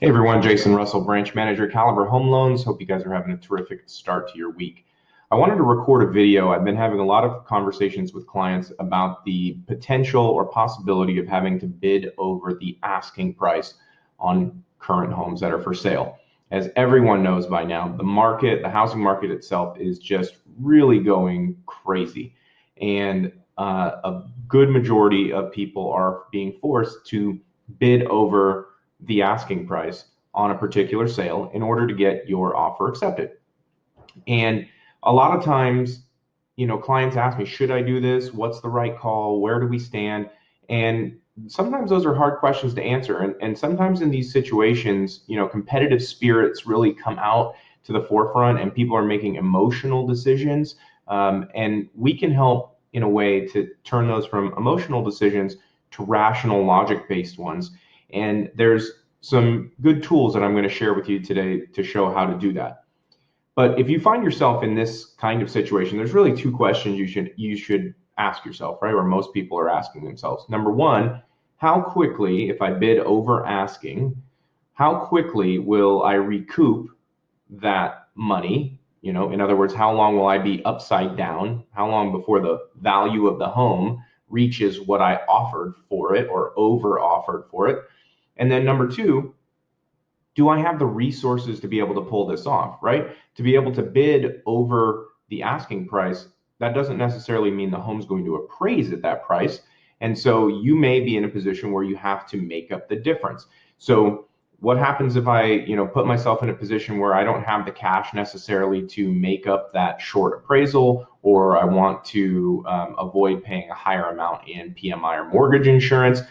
Hey everyone, Jason Russell, branch manager, Caliber Home Loans. Hope you guys are having a terrific start to your week. I wanted to record a video. I've been having a lot of conversations with clients about the potential or possibility of having to bid over the asking price on current homes that are for sale. As everyone knows by now, the housing market itself is just really going crazy. And a good majority of people are being forced to bid over the asking price on a particular sale in order to get your offer accepted. And a lot of times, clients ask me, should I do this? What's the right call? Where do we stand? And sometimes those are hard questions to answer. And sometimes in these situations, competitive spirits really come out to the forefront and people are making emotional decisions. And we can help in a way to turn those from emotional decisions to rational, logic-based ones. And there's some good tools that I'm going to share with you today to show how to do that. But if you find yourself in this kind of situation, there's really two questions you should ask yourself, right? Or most people are asking themselves. Number one, how quickly, if I bid over asking, how quickly will I recoup that money? In other words, how long will I be upside down? How long before the value of the home reaches what I offered for it or over offered for it? And then number two, do I have the resources to be able to pull this off, right? To be able to bid over the asking price, that doesn't necessarily mean the home's going to appraise at that price. And so you may be in a position where you have to make up the difference. So what happens if I, put myself in a position where I don't have the cash necessarily to make up that short appraisal, or I want to avoid paying a higher amount in PMI or mortgage insurance?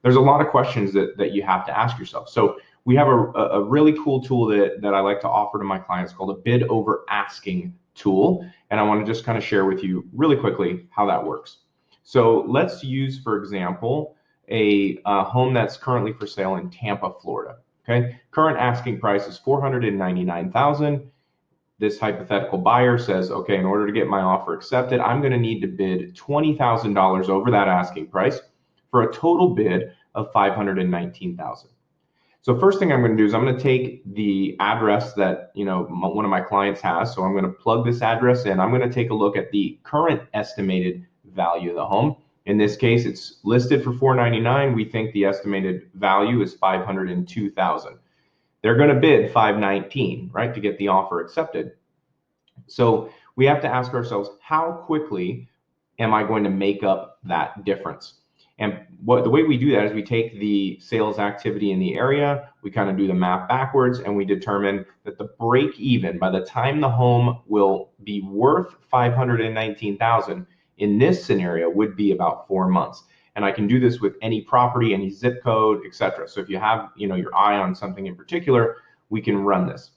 There's a lot of questions that you have to ask yourself. So we have a really cool tool that I like to offer to my clients called a bid over asking tool. And I want to just kind of share with you really quickly how that works. So let's use, for example, a home that's currently for sale in Tampa, Florida. Okay, current asking price is $499,000. This hypothetical buyer says, okay, in order to get my offer accepted, I'm going to need to bid $20,000 over that asking price for a total bid of $519,000. So first thing I'm going to do is I'm going to take the address that one of my clients has. So I'm going to plug this address in. I'm going to take a look at the current estimated value of the home. In this case, it's listed for $499,000. We think the estimated value is $502,000. They're going to bid $519,000, right, to get the offer accepted. So we have to ask ourselves, how quickly am I going to make up that difference? And the way we do that is we take the sales activity in the area, we kind of do the math backwards, and we determine that the break even by the time the home will be worth $519,000 in this scenario would be about 4 months. And I can do this with any property, any zip code, etc. So if you have your eye on something in particular, we can run this.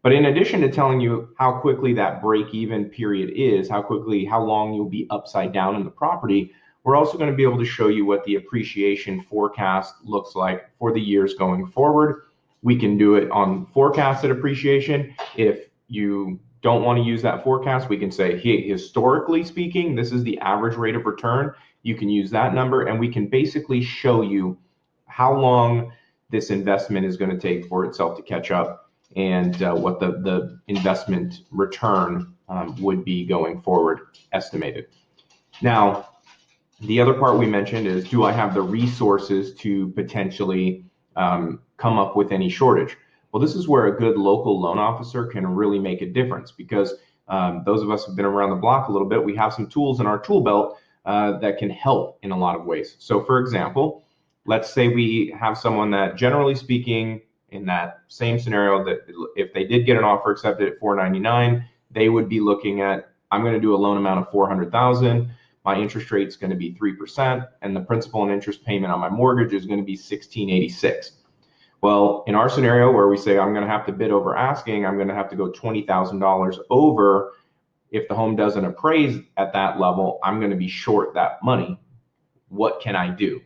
But in addition to telling you how quickly that break even period is, how long you'll be upside down in the property, we're also going to be able to show you what the appreciation forecast looks like for the years going forward. We can do it on forecasted appreciation. If you don't want to use that forecast, we can say, hey, historically speaking, this is the average rate of return. You can use that number, and we can basically show you how long this investment is going to take for itself to catch up, and what the investment return would be going forward estimated. Now, the other part we mentioned is, do I have the resources to potentially come up with any shortage? Well, this is where a good local loan officer can really make a difference, because those of us who've been around the block a little bit, we have some tools in our tool belt that can help in a lot of ways. So for example, let's say we have someone that, generally speaking, in that same scenario, that if they did get an offer accepted at $499,000, they would be looking at, I'm going to do a loan amount of $400,000. My interest rate is going to be 3%, and the principal and interest payment on my mortgage is going to be $1,686. Well, in our scenario where we say I'm going to have to bid over asking, I'm going to have to go $20,000 over. If the home doesn't appraise at that level, I'm going to be short that money. What can I do?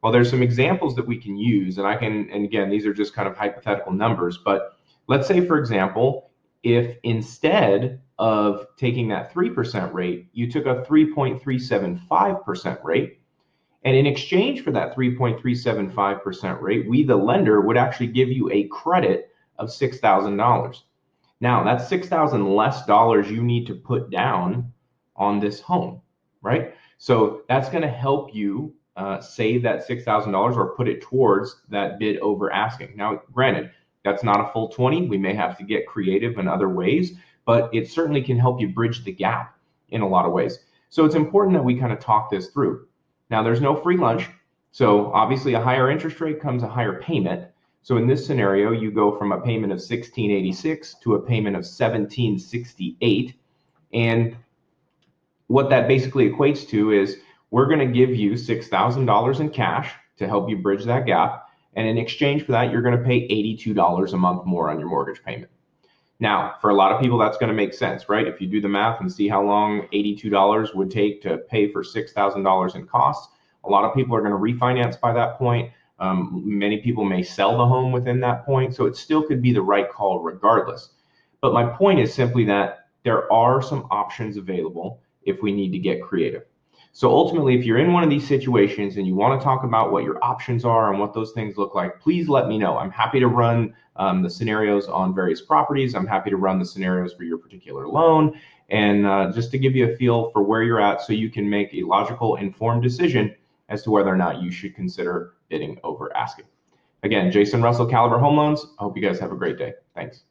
Well, there's some examples that we can use, and again, these are just kind of hypothetical numbers, but let's say, for example, if instead of taking that 3% rate, you took a 3.375% rate, And in exchange for that 3.375% rate, we, the lender, would actually give you a credit of $6,000. Now, that's $6,000 less dollars you need to put down on this home, right? So that's going to help you save that $6,000 or put it towards that bid over asking. Now, granted, that's not a full 20. We may have to get creative in other ways, but it certainly can help you bridge the gap in a lot of ways. So it's important that we kind of talk this through. Now, there's no free lunch. So obviously a higher interest rate comes a higher payment. So in this scenario, you go from a payment of $1,686 to a payment of $1,768. And what that basically equates to is we're going to give you $6,000 in cash to help you bridge that gap. And in exchange for that, you're going to pay $82 a month more on your mortgage payment. Now, for a lot of people, that's going to make sense, right? If you do the math and see how long $82 would take to pay for $6,000 in costs, a lot of people are going to refinance by that point. Many people may sell the home within that point, so it still could be the right call regardless. But my point is simply that there are some options available if we need to get creative. So ultimately, if you're in one of these situations and you want to talk about what your options are and what those things look like, please let me know. I'm happy to run the scenarios on various properties. I'm happy to run the scenarios for your particular loan, and just to give you a feel for where you're at so you can make a logical, informed decision as to whether or not you should consider bidding over asking. Again, Jason Russell, Caliber Home Loans. I hope you guys have a great day. Thanks.